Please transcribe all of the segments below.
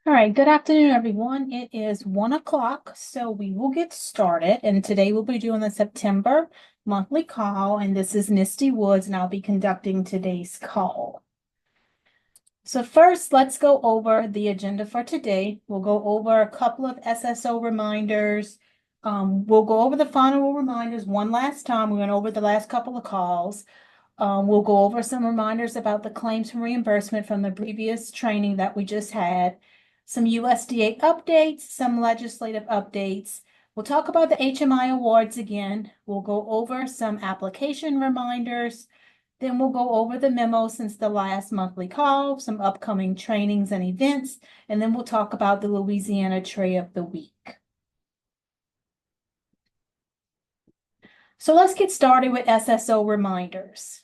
All right, good afternoon, everyone. It is 1 o'clock, so we will get started. And today we'll be doing the September monthly call. And this is Misty Woods, and I'll be conducting today's call. So first, let's go over the agenda for today. We'll go over a couple of SSO reminders. We'll go over the final reminders one last time. We went over the last couple of calls. We'll go over some reminders about the claims for reimbursement from the previous training that we just had, some USDA updates, some legislative updates. We'll talk about the HMI awards again. We'll go over some application reminders. Then we'll go over the memo since the last monthly call, some upcoming trainings and events, and then we'll talk about the Louisiana Tray of the Week. So let's get started with SSO reminders.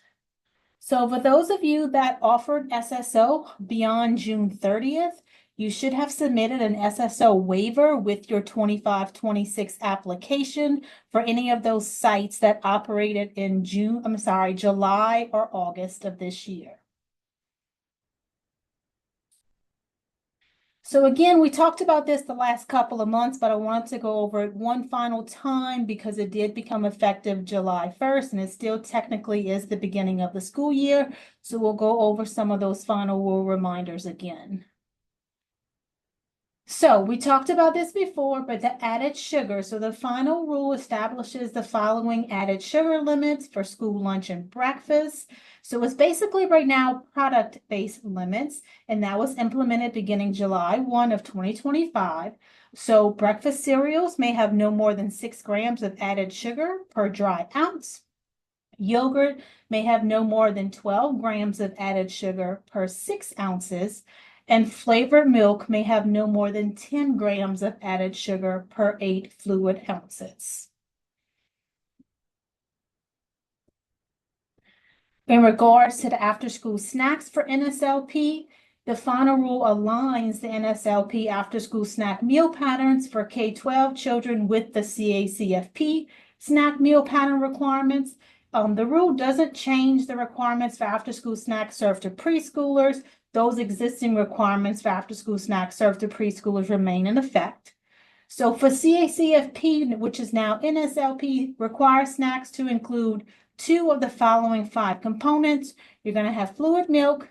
So for those of you that offered SSO beyond June 30th, you should have submitted an SSO waiver with your 25-26 application for any of those sites that operated in July or August of this year. So again, we talked about this the last couple of months, but I wanted to go over it one final time because it did become effective July 1st, and it still technically is the beginning of the school year. So we'll go over some of those final rule reminders again. So we talked about this before, but the added sugar. So the final rule establishes the following added sugar limits for school lunch and breakfast. So it's basically right now product-based limits, and that was implemented beginning July 1 of 2025. So breakfast cereals may have no more than 6 grams of added sugar per dry ounce. Yogurt may have no more than 12 grams of added sugar per 6 ounces. And flavored milk may have no more than 10 grams of added sugar per 8 fluid ounces. In regards to the after-school snacks for NSLP, the final rule aligns the NSLP after-school snack meal patterns for K-12 children with the CACFP snack meal pattern requirements. The rule doesn't change the requirements for after-school snacks served to preschoolers. Those existing requirements for after-school snacks served to preschoolers remain in effect. So for CACFP, which is now NSLP, requires snacks to include 2 of the following 5 components. You're going to have fluid milk,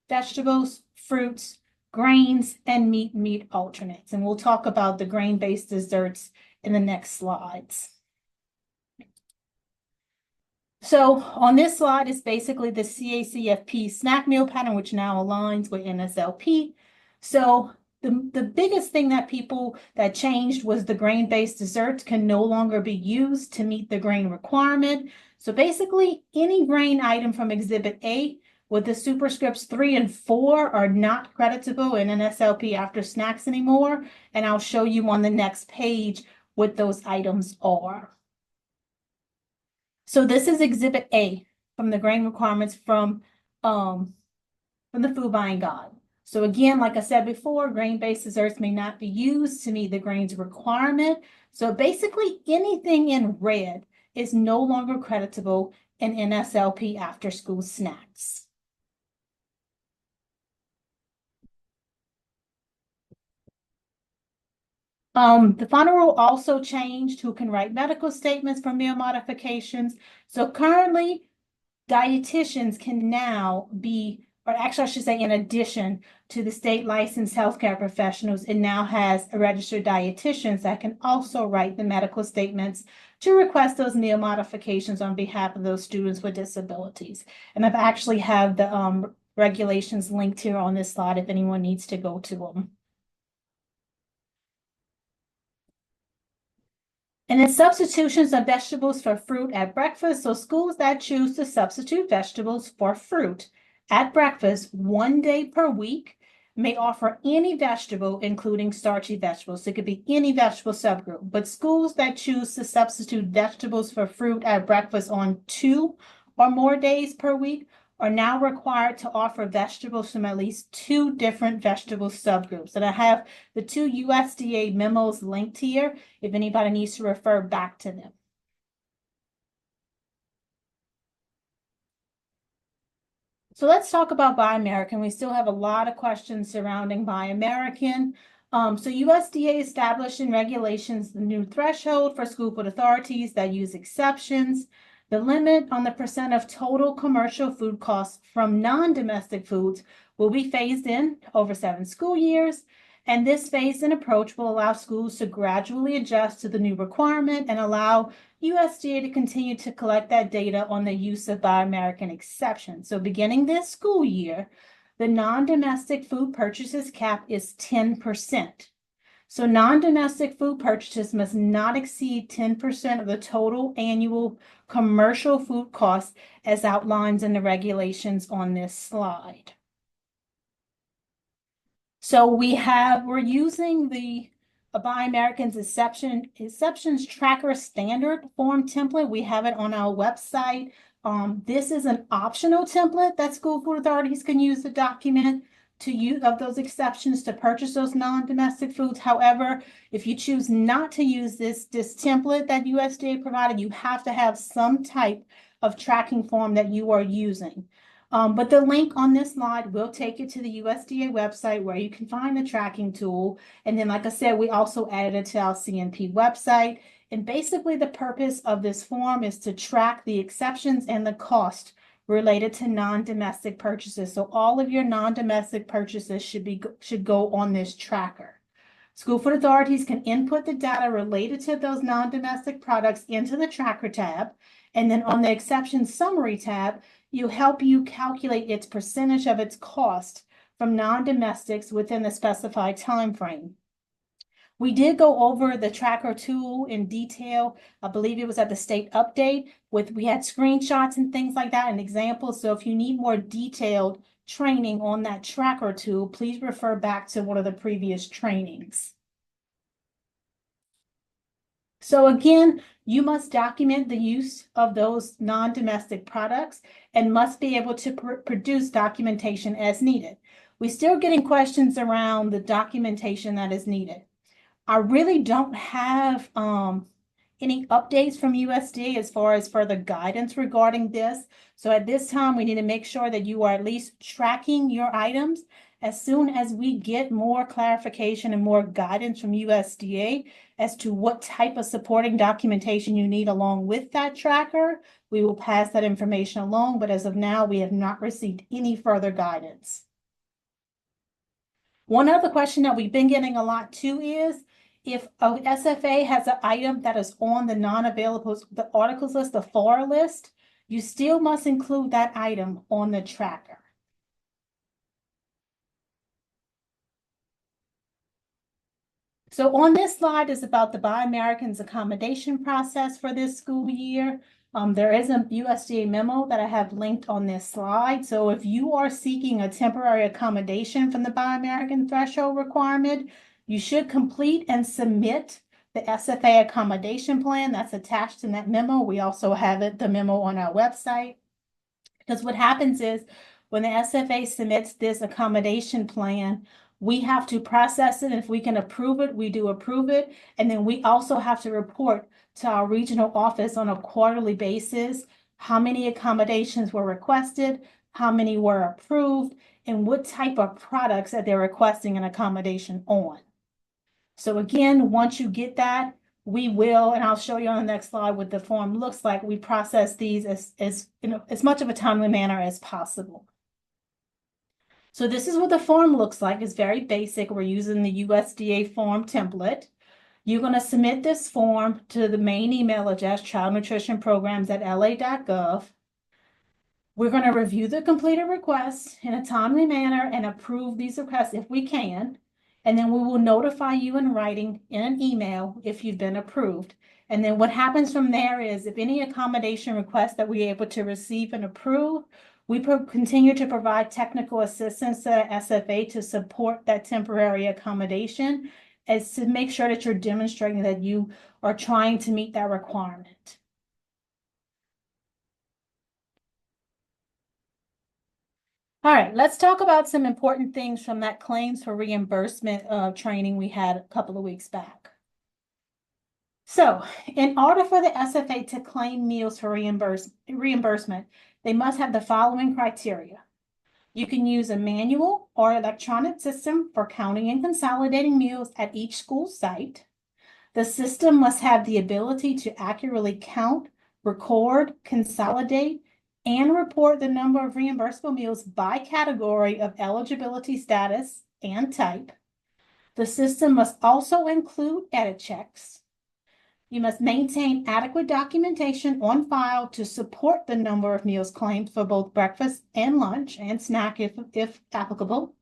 vegetables, fruits, grains, and meat alternates. And we'll talk about the grain-based desserts in the next slides. So on this slide is basically the CACFP snack meal pattern, which now aligns with NSLP. So the biggest thing that changed was the grain-based desserts can no longer be used to meet the grain requirement. So basically, any grain item from Exhibit A with the superscripts 3 and 4 are not creditable in NSLP after snacks anymore. And I'll show you on the next page what those items are. So this is Exhibit A from the grain requirements from the Food Buying Guide. So again, like I said before, grain-based desserts may not be used to meet the grains requirement. So basically anything in red is no longer creditable in NSLP after-school snacks. The final rule also changed who can write medical statements for meal modifications. So currently, dietitians can now be, or actually I should say in addition to the state licensed healthcare professionals, it now has a registered dietitians that can also write the medical statements to request those meal modifications on behalf of those students with disabilities. And I've actually have the regulations linked here on this slide if anyone needs to go to them. And then substitutions of vegetables for fruit at breakfast. So schools that choose to substitute vegetables for fruit at breakfast 1 day per week may offer any vegetable, including starchy vegetables. So it could be any vegetable subgroup. But schools that choose to substitute vegetables for fruit at breakfast on 2 or more days per week are now required to offer vegetables from at least 2 different vegetable subgroups. And I have the 2 USDA memos linked here if anybody needs to refer back to them. So let's talk about Buy American. We still have a lot of questions surrounding Buy American. So USDA established in regulations the new threshold for school food authorities that use exceptions. The limit on the percent of total commercial food costs from non-domestic foods will be phased in over 7 school years. And this phased-in approach will allow schools to gradually adjust to the new requirement and allow USDA to continue to collect that data on the use of Buy American exceptions. So beginning this school year, the non-domestic food purchases cap is 10%. So non-domestic food purchases must not exceed 10% of the total annual commercial food costs as outlined in the regulations on this slide. So we're using the Buy American's exceptions tracker standard form template. We have it on our website. This is an optional template that school food authorities can use to document to use of those exceptions to purchase those non-domestic foods. However, if you choose not to use this template that USDA provided, you have to have some type of tracking form that you are using. But the link on this slide will take you to the USDA website where you can find the tracking tool. And then, like I said, we also added it to our CNP website. And basically the purpose of this form is to track the exceptions and the cost related to non-domestic purchases. So all of your non-domestic purchases should go on this tracker. School food authorities can input the data related to those non-domestic products into the tracker tab. And then on the exception summary tab, you help you calculate its percentage of its cost from non-domestics within the specified time frame. We did go over the tracker tool in detail. I believe it was at the state update we had screenshots and things like that and examples. So if you need more detailed training on that tracker tool, please refer back to one of the previous trainings. So again, you must document the use of those non-domestic products and must be able to produce documentation as needed. We're still getting questions around the documentation that is needed. I really don't have any updates from USDA as far as further guidance regarding this. So at this time, we need to make sure that you are at least tracking your items. As soon as we get more clarification and more guidance from USDA as to what type of supporting documentation you need along with that tracker, we will pass that information along. But as of now, we have not received any further guidance. One other question that we've been getting a lot too is if a SFA has an item that is on the non-available, the articles list, the FAR list, you still must include that item on the tracker. So on this slide is about the Buy American's accommodation process for this school year. There is a USDA memo that I have linked on this slide. So if you are seeking a temporary accommodation from the Buy American threshold requirement, you should complete and submit the SFA accommodation plan that's attached in that memo. We also have the memo on our website. Because what happens is when the SFA submits this accommodation plan, we have to process it. If we can approve it, we do approve it. And then we also have to report to our regional office on a quarterly basis how many accommodations were requested, how many were approved, and what type of products that they're requesting an accommodation on. So again, once you get that, we will, and I'll show you on the next slide what the form looks like. We process these as much of a timely manner as possible. So this is what the form looks like. It's very basic. We're using the USDA form template. You're going to submit this form to the main email address, childnutritionprograms@la.gov. We're going to review the completed requests in a timely manner and approve these requests if we can. And then we will notify you in writing in an email if you've been approved. And then what happens from there is if any accommodation requests that we're able to receive and approve, we continue to provide technical assistance to SFA to support that temporary accommodation as to make sure that you're demonstrating that you are trying to meet that requirement. All right, let's talk about some important things from that claims for reimbursement training we had a couple of weeks back. So in order for the SFA to claim meals for reimbursement, they must have the following criteria. You can use a manual or electronic system for counting and consolidating meals at each school site. The system must have the ability to accurately count, record, consolidate, and report the number of reimbursable meals by category of eligibility status and type. The system must also include edit checks. You must maintain adequate documentation on file to support the number of meals claimed for both breakfast and lunch and snack if applicable.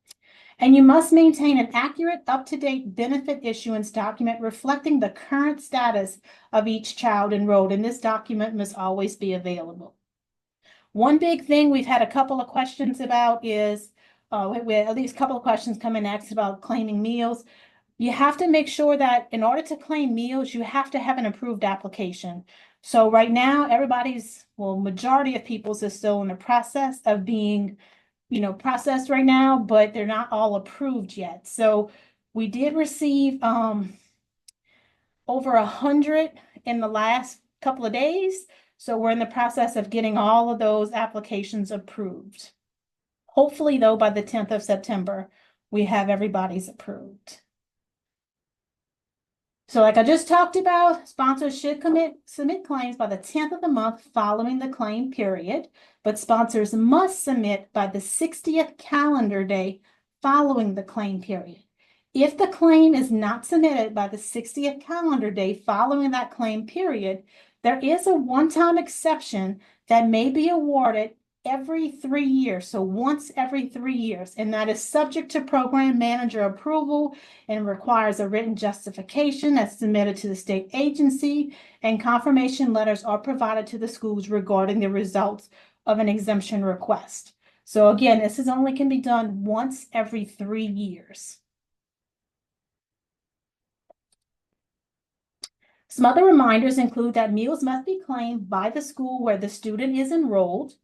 And you must maintain an accurate, up-to-date benefit issuance document reflecting the current status of each child enrolled, and this document must always be available. One big thing we've had a couple of questions about is, we had at least a couple of questions come in asked about claiming meals. You have to make sure that in order to claim meals, you have to have an approved application. So right now, majority of people's is still in the process of being, processed right now, but they're not all approved yet. So we did receive over 100 in the last couple of days. So we're in the process of getting all of those applications approved. Hopefully, though, by the 10th of September, we have everybody's approved. So like I just talked about, sponsors should submit claims by the 10th of the month following the claim period, but sponsors must submit by the 60th calendar day following the claim period. If the claim is not submitted by the 60th calendar day following that claim period, there is a one-time exception that may be awarded every 3 years, so once every 3 years, and that is subject to program manager approval and requires a written justification that's submitted to the state agency, and confirmation letters are provided to the schools regarding the results of an exemption request. So again, this only can be done once every 3 years. Some other reminders include that meals must be claimed by the school where the student is enrolled.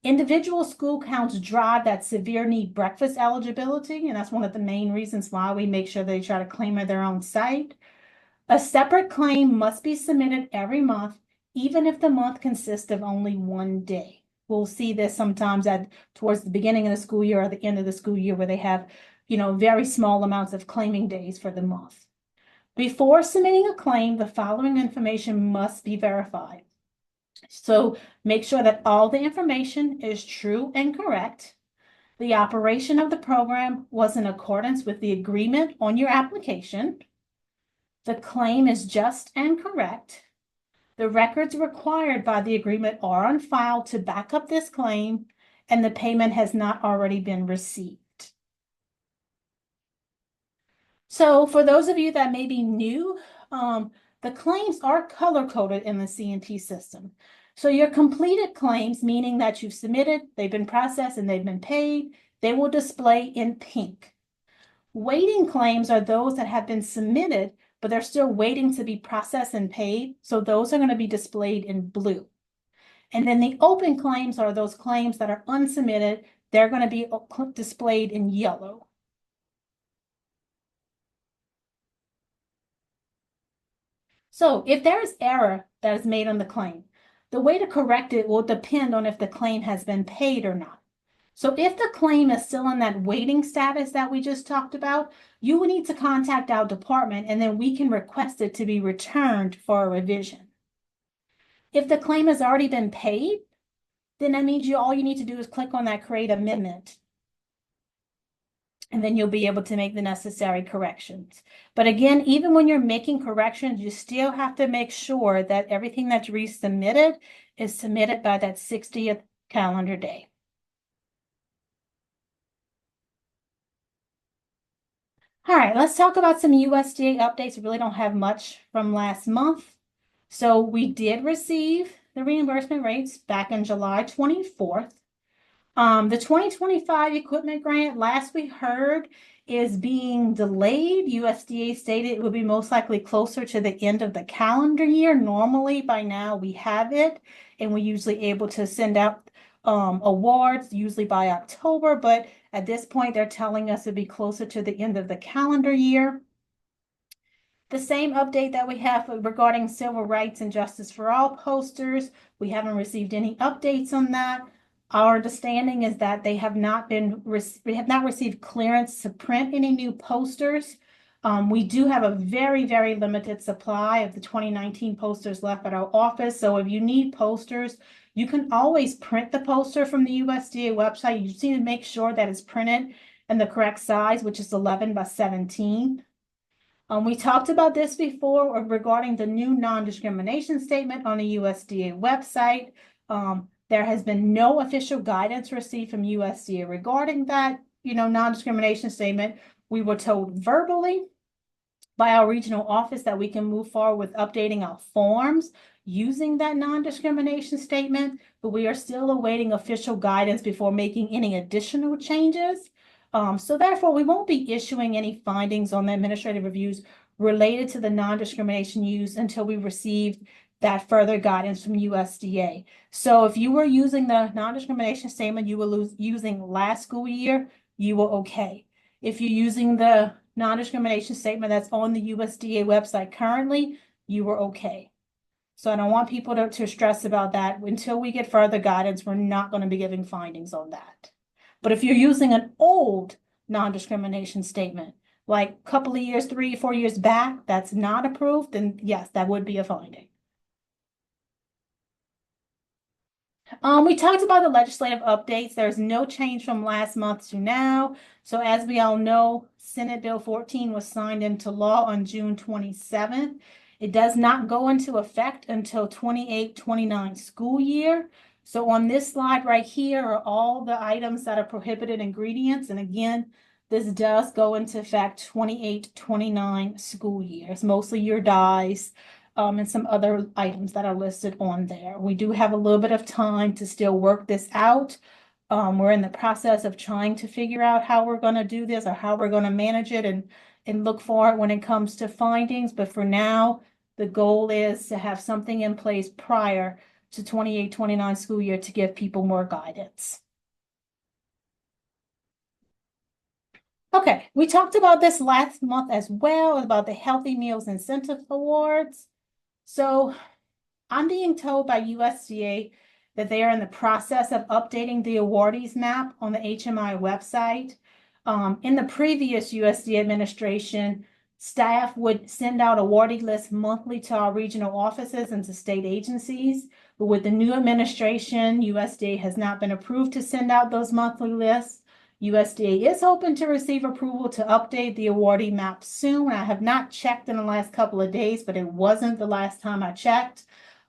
Individual school counts drive that severe need breakfast eligibility, and that's one of the main reasons why we make sure they try to claim at their own site. A separate claim must be submitted every month, even if the month consists of only one day. We'll see this sometimes towards the beginning of the school year or the end of the school year where they have, very small amounts of claiming days for the month. Before submitting a claim, the following information must be verified. So make sure that all the information is true and correct. The operation of the program was in accordance with the agreement on your application. The claim is just and correct. The records required by the agreement are on file to back up this claim, and the payment has not already been received. So for those of you that may be new, the claims are color-coded in the C&P system. So your completed claims, meaning that you've submitted, they've been processed, and they've been paid, they will display in pink. Waiting claims are those that have been submitted, but they're still waiting to be processed and paid. So those are going to be displayed in blue. And then the open claims are those claims that are unsubmitted. They're going to be displayed in yellow. So if there is error that is made on the claim, the way to correct it will depend on if the claim has been paid or not. So if the claim is still in that waiting status that we just talked about, you will need to contact our department and then we can request it to be returned for a revision. If the claim has already been paid, then that means all you need to do is click on that create amendment. And then you'll be able to make the necessary corrections. But again, even when you're making corrections, you still have to make sure that everything that's resubmitted is submitted by that 60th calendar day. All right, let's talk about some USDA updates. We really don't have much from last month. So we did receive the reimbursement rates back in July 24th. The 2025 equipment grant, last we heard, is being delayed. USDA stated it would be most likely closer to the end of the calendar year. Normally, by now, we have it, and we're usually able to send out awards, usually by October, but at this point, they're telling us it'd be closer to the end of the calendar year. The same update that we have regarding civil rights and justice for all posters, we haven't received any updates on that. Our understanding is that they have not received clearance to print any new posters. We do have a very, very limited supply of the 2019 posters left at our office. So if you need posters, you can always print the poster from the USDA website. You just need to make sure that it's printed in the correct size, which is 11 by 17. We talked about this before regarding the new non-discrimination statement on the USDA website. There has been no official guidance received from USDA regarding that, non-discrimination statement. We were told verbally by our regional office that we can move forward with updating our forms using that non-discrimination statement, but we are still awaiting official guidance before making any additional changes. So therefore, we won't be issuing any findings on the administrative reviews related to the non-discrimination use until we receive that further guidance from USDA. So if you were using the non-discrimination statement you were using last school year, you were okay. If you're using the non-discrimination statement that's on the USDA website currently, you were okay. So I don't want people to stress about that. Until we get further guidance, we're not going to be giving findings on that. But if you're using an old non-discrimination statement, like a couple of years, 3 or 4 years back, that's not approved, then yes, that would be a finding. We talked about the legislative updates. There's no change from last month to now. So as we all know, Senate Bill 14 was signed into law on June 27th. It does not go into effect until 28-29 school year. So on this slide right here are all the items that are prohibited ingredients. And again, this does go into effect 28-29 school years, mostly your dyes, and some other items that are listed on there. We do have a little bit of time to still work this out. We're in the process of trying to figure out how we're going to do this or how we're going to manage it and look for it when it comes to findings. But for now, the goal is to have something in place prior to 28-29 school year to give people more guidance. Okay, we talked about this last month as well, about the Healthy Meals Incentive Awards. So I'm being told by USDA that they are in the process of updating the awardees map on the HMI website. In the previous USDA administration, staff would send out awardee lists monthly to our regional offices and to state agencies. But with the new administration, USDA has not been approved to send out those monthly lists. USDA is hoping to receive approval to update the awardee map soon. I have not checked in the last couple of days, but it wasn't the last time I checked.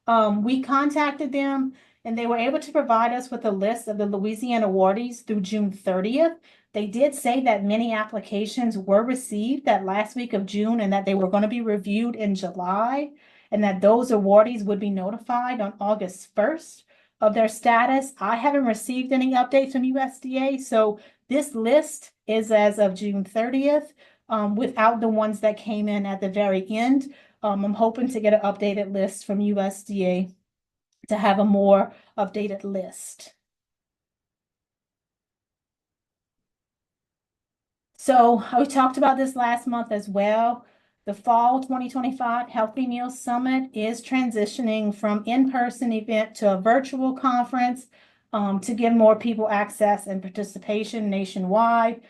We contacted them and they were able to provide us with a list of the Louisiana awardees through June 30th. They did say that many applications were received that last week of June and that they were going to be reviewed in July and that those awardees would be notified on August 1st of their status. I haven't received any updates from USDA, so this list is as of June 30th, without the ones that came in at the very end. I'm hoping to get an updated list from USDA to have a more updated list. So we talked about this last month as well. The Fall 2025 Healthy Meals Summit is transitioning from in-person event to a virtual conference to give more people access and participation nationwide.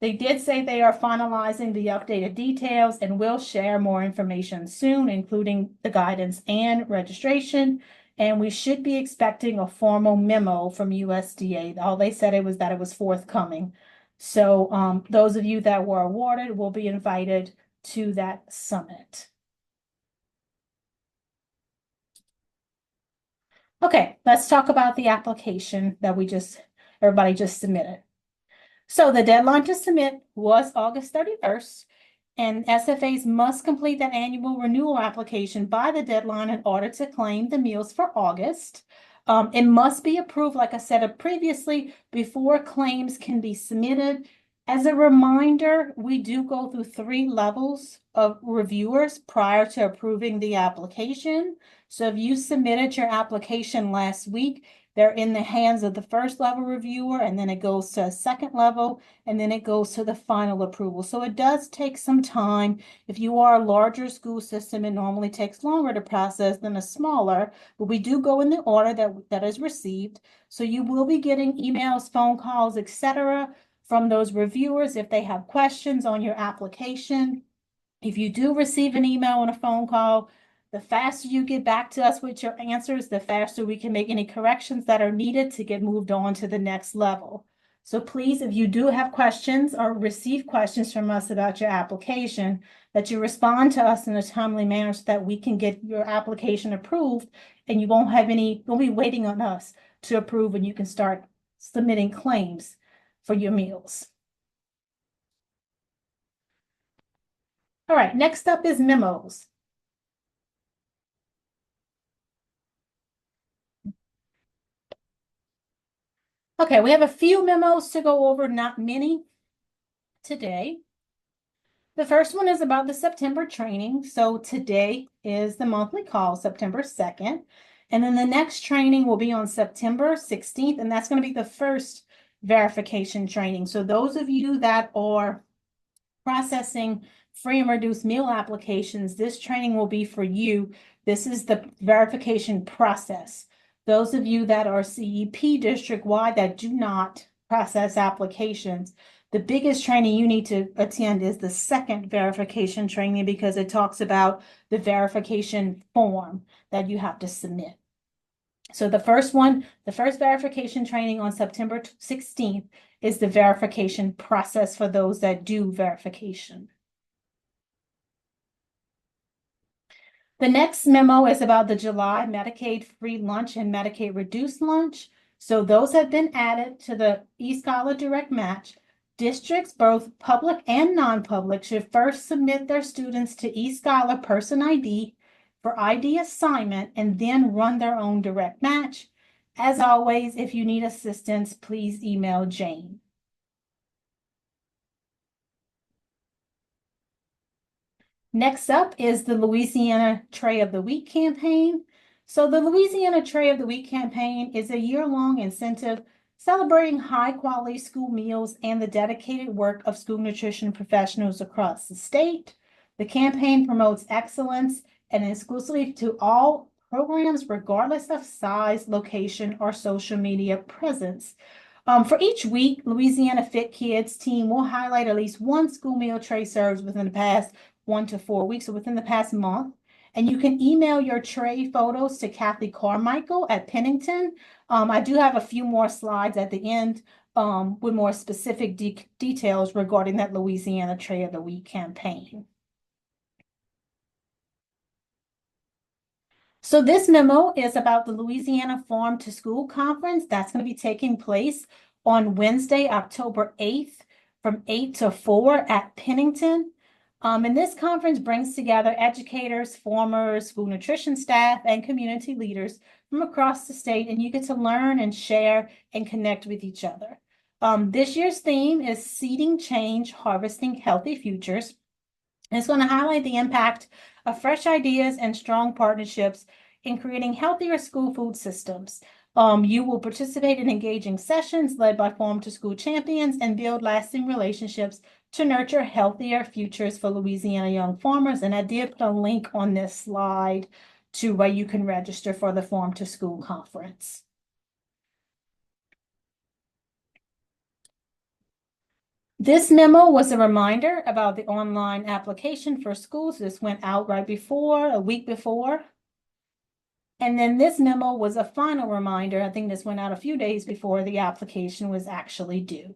They did say they are finalizing the updated details and will share more information soon, including the guidance and registration. And we should be expecting a formal memo from USDA. All they said was that it was forthcoming. So those of you that were awarded will be invited to that summit. Okay, let's talk about the application that everybody just submitted. So the deadline to submit was August 31st, and SFAs must complete that annual renewal application by the deadline in order to claim the meals for August. It must be approved, like I said previously, before claims can be submitted. As a reminder, we do go through 3 levels of reviewers prior to approving the application. So if you submitted your application last week, They're in the hands of the first level reviewer, and then it goes to a second level, and then it goes to the final approval. So it does take some time. If you are a larger school system, it normally takes longer to process than a smaller, but we do go in the order that is received. So you will be getting emails, phone calls, etc., from those reviewers if they have questions on your application. If you do receive an email and a phone call, the faster you get back to us with your answers, the faster we can make any corrections that are needed to get moved on to the next level. So please, if you do have questions or receive questions from us about your application, that you respond to us in a timely manner so that we can get your application approved, and you won't be waiting on us to approve, and you can start submitting claims for your meals. All right, next up is memos. Okay, we have a few memos to go over, not many today. The first one is about the September training. So today is the monthly call, September 2nd. And then the next training will be on September 16th, and that's going to be the first verification training. So those of you that are processing free and reduced meal applications, this training will be for you. This is the verification process. Those of you that are CEP district-wide that do not process applications, the biggest training you need to attend is the second verification training, because it talks about the verification form that you have to submit. So the first verification training on September 16th is the verification process for those that do verification. The next memo is about the July Medicaid free lunch and Medicaid reduced lunch. So those have been added to the eScholar Direct Match. Districts, both public and non-public, should first submit their students to eScholar Person ID for ID assignment and then run their own direct match. As always, if you need assistance, please email Jane. Next up is the Louisiana Tray of the Week campaign. So the Louisiana Tray of the Week campaign is a year-long incentive celebrating high-quality school meals and the dedicated work of school nutrition professionals across the state. The campaign promotes excellence and exclusively to all programs, regardless of size, location, or social media presence. For each week, Louisiana Fit Kids team will highlight at least one school meal tray served within the past 1 to 4 weeks, or within the past month. And you can email your tray photos to Kathy Carmichael at Pennington. I do have a few more slides at the end with more specific details regarding that Louisiana Tray of the Week campaign. So this memo is about the Louisiana Farm to School Conference. That's going to be taking place on Wednesday, October 8th from 8 to 4 at Pennington. And this conference brings together educators, former school nutrition staff, and community leaders from across the state, and you get to learn and share and connect with each other. This year's theme is Seeding Change, Harvesting Healthy Futures. And it's going to highlight the impact of fresh ideas and strong partnerships in creating healthier school food systems. You will participate in engaging sessions led by farm to school champions and build lasting relationships to nurture healthier futures for Louisiana young farmers. And I did put a link on this slide to where you can register for the Farm to School Conference. This memo was a reminder about the online application for schools. This went out a week before. And then this memo was a final reminder. I think this went out a few days before the application was actually due.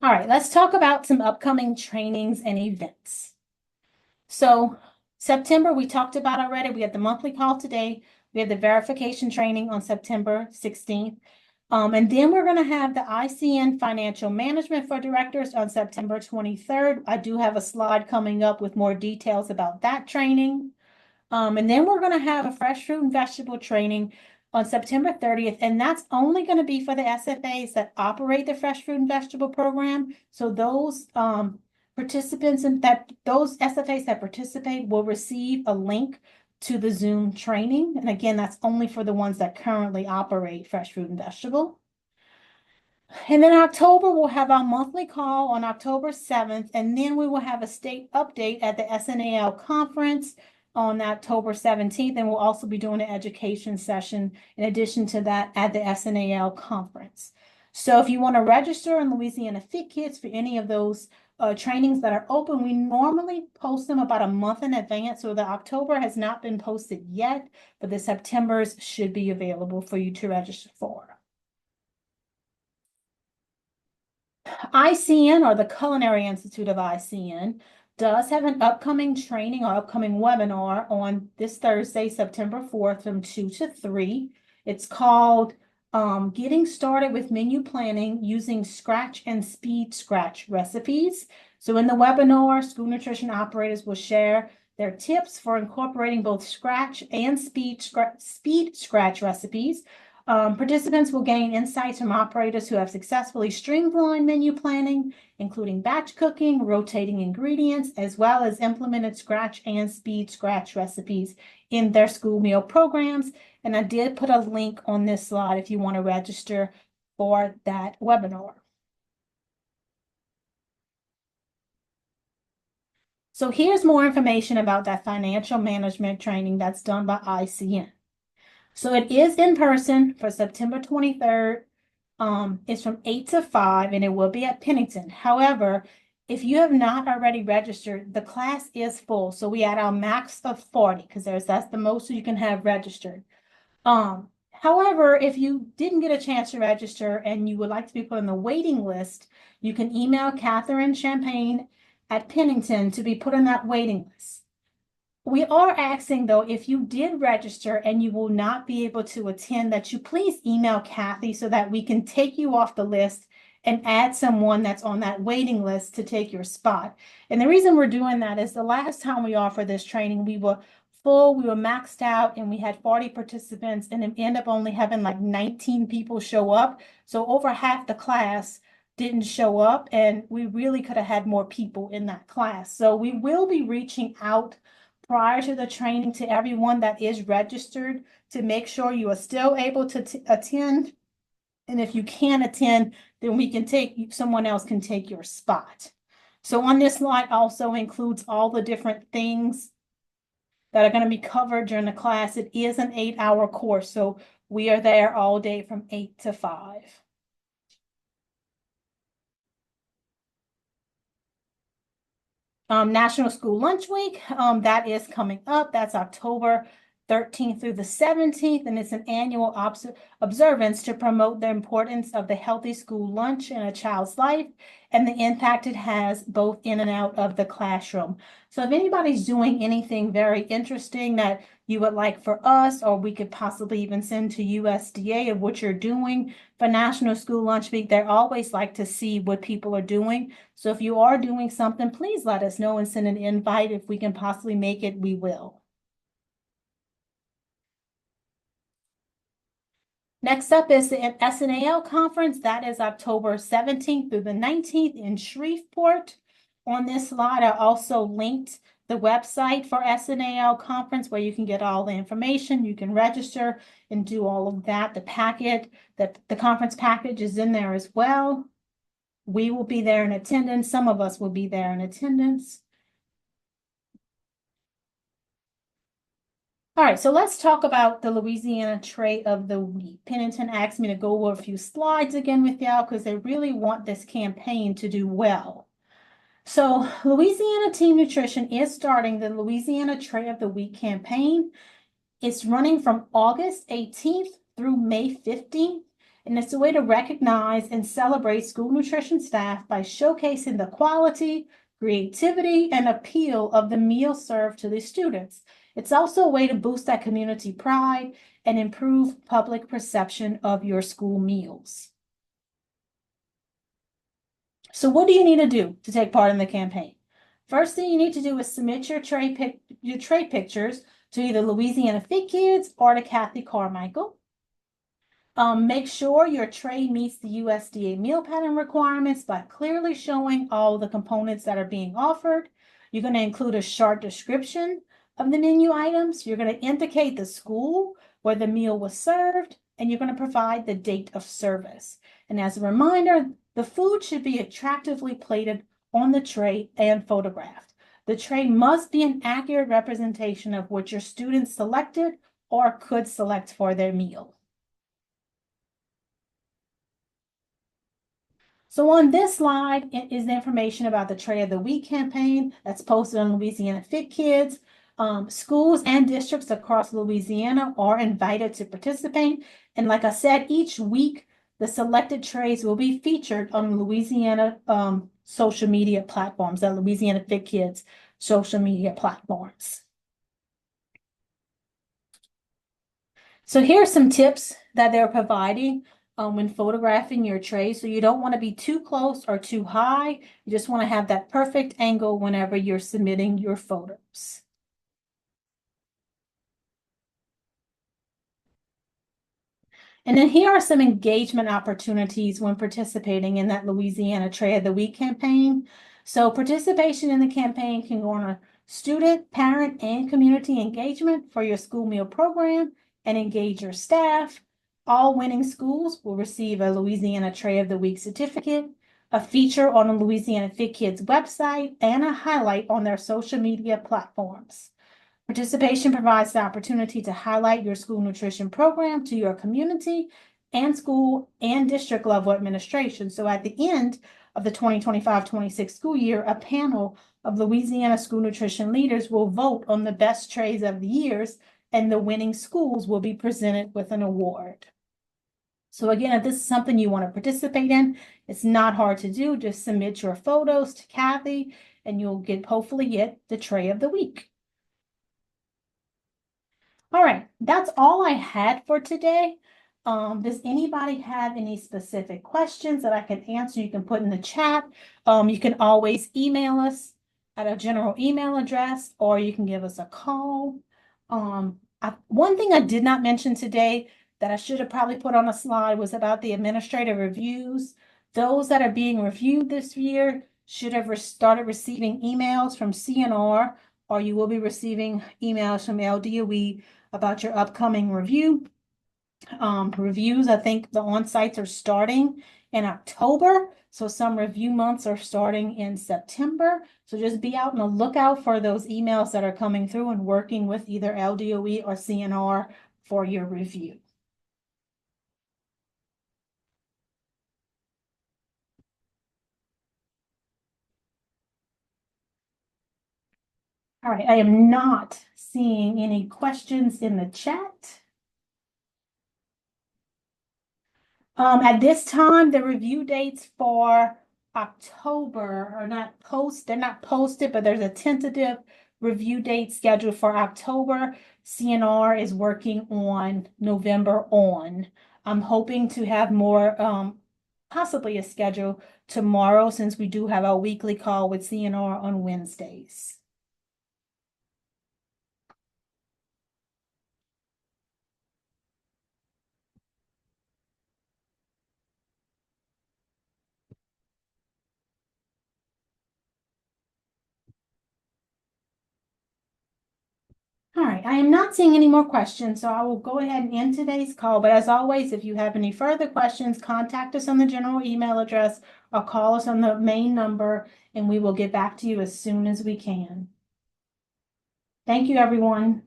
All right, let's talk about some upcoming trainings and events. So September, we talked about already. We had the monthly call today. We had the verification training on September 16th. And then we're going to have the ICN Financial Management for Directors on September 23rd. I do have a slide coming up with more details about that training. And then we're going to have a fresh fruit and vegetable training on September 30th, and that's only going to be for the SFAs that operate the fresh fruit and vegetable program. So those participants those SFAs that participate will receive a link to the Zoom training. And again, that's only for the ones that currently operate Fresh Fruit and Vegetable. And then in October, we'll have our monthly call on October 7th, and then we will have a state update at the SNAL conference on October 17th, and we'll also be doing an education session in addition to that at the SNAL conference. So if you want to register in Louisiana Fit Kids for any of those trainings that are open, we normally post them about a month in advance. So the October has not been posted yet, but the September's should be available for you to register for. ICN, or the Culinary Institute of ICN, does have an upcoming training or upcoming webinar on this Thursday, September 4th from 2 to 3. It's called Getting Started with Menu Planning Using Scratch and Speed Scratch Recipes. So in the webinar, school nutrition operators will share their tips for incorporating both scratch and speed scratch recipes. Participants will gain insights from operators who have successfully streamlined menu planning, including batch cooking, rotating ingredients, as well as implemented scratch and speed scratch recipes in their school meal programs. And I did put a link on this slide if you want to register for that webinar. So here's more information about that financial management training that's done by ICN. So it is in person for September 23rd. It's from 8 to 5, and it will be at Pennington. However, if you have not already registered, the class is full. So we had our max of 40 because that's the most you can have registered. However, if you didn't get a chance to register and you would like to be put on the waiting list, you can email Catherine Champagne at Pennington to be put on that waiting list. We are asking, though, if you did register and you will not be able to attend, that you please email Kathy so that we can take you off the list and add someone that's on that waiting list to take your spot. And the reason we're doing that is the last time we offered this training, we were full, we were maxed out, and we had 40 participants, and it ended up only having like 19 people show up. So over half the class didn't show up, and we really could have had more people in that class. So we will be reaching out prior to the training to everyone that is registered to make sure you are still able to attend. And if you can't attend, then we can someone else can take your spot. So on this slide also includes all the different things that are going to be covered during the class. It is an 8-hour course, so we are there all day from 8 to 5. National School Lunch Week, that is coming up. That's October 13th through the 17th, and it's an annual observance to promote the importance of the healthy school lunch in a child's life and the impact it has both in and out of the classroom. So if anybody's doing anything very interesting that you would like for us, or we could possibly even send to USDA of what you're doing for National School Lunch Week, they always like to see what people are doing. So if you are doing something, please let us know and send an invite. If we can possibly make it, we will. Next up is the SNAL conference. That is October 17th through the 19th in Shreveport. On this slide, I also linked the website for SNAL conference where you can get all the information. You can register and do all of that. The conference package is in there as well. We will be there in attendance. Some of us will be there in attendance. All right, so let's talk about the Louisiana Tray of the Week. Pennington asked me to go over a few slides again with y'all because they really want this campaign to do well. So Louisiana Team Nutrition is starting the Louisiana Tray of the Week campaign. It's running from August 18th through May 15th, and it's a way to recognize and celebrate school nutrition staff by showcasing the quality, creativity, and appeal of the meal served to the students. It's also a way to boost that community pride and improve public perception of your school meals. So what do you need to do to take part in the campaign? First thing you need to do is submit your tray pictures to either Louisiana Fit Kids or to Kathy Carmichael. Make sure your tray meets the USDA meal pattern requirements by clearly showing all the components that are being offered. You're going to include a short description of the menu items. You're going to indicate the school where the meal was served, and you're going to provide the date of service. And as a reminder, the food should be attractively plated on the tray and photographed. The tray must be an accurate representation of what your students selected or could select for their meal. So on this slide is the information about the Tray of the Week campaign that's posted on Louisiana Fit Kids. Schools and districts across Louisiana are invited to participate. And like I said, each week, the selected trays will be featured on Louisiana social media platforms, the Louisiana Fit Kids social media platforms. So here are some tips that they're providing when photographing your tray. So you don't want to be too close or too high. You just want to have that perfect angle whenever you're submitting your photos. And then here are some engagement opportunities when participating in that Louisiana Tray of the Week campaign. So participation in the campaign can go on a student, parent, and community engagement for your school meal program and engage your staff. All winning schools will receive a Louisiana Tray of the Week certificate, a feature on the Louisiana Fit Kids website, and a highlight on their social media platforms. Participation provides the opportunity to highlight your school nutrition program to your community and school and district level administration. So at the end of the 2025-26 school year, a panel of Louisiana school nutrition leaders will vote on the best trays of the years, and the winning schools will be presented with an award. So again, if this is something you want to participate in, it's not hard to do. Just submit your photos to Kathy, and you'll hopefully get the Tray of the Week. All right, that's all I had for today. Does anybody have any specific questions that I can answer? You can put in the chat. You can always email us at a general email address, or you can give us a call. One thing I did not mention today that I should have probably put on a slide was about the administrative reviews. Those that are being reviewed this year should have started receiving emails from CNR, or you will be receiving emails from LDOE about your upcoming reviews. I think the on-sites are starting in October. So some review months are starting in September. So just be out on the lookout for those emails that are coming through and working with either LDOE or CNR for your review. All right, I am not seeing any questions in the chat. At this time, the review dates for October are they're not posted, but there's a tentative review date scheduled for October. CNR is working on November on. I'm hoping to have more, possibly a schedule tomorrow, since we do have our weekly call with CNR on Wednesdays. All right, I am not seeing any more questions, so I will go ahead and end today's call. But as always, if you have any further questions, contact us on the general email address or call us on the main number, and we will get back to you as soon as we can. Thank you, everyone.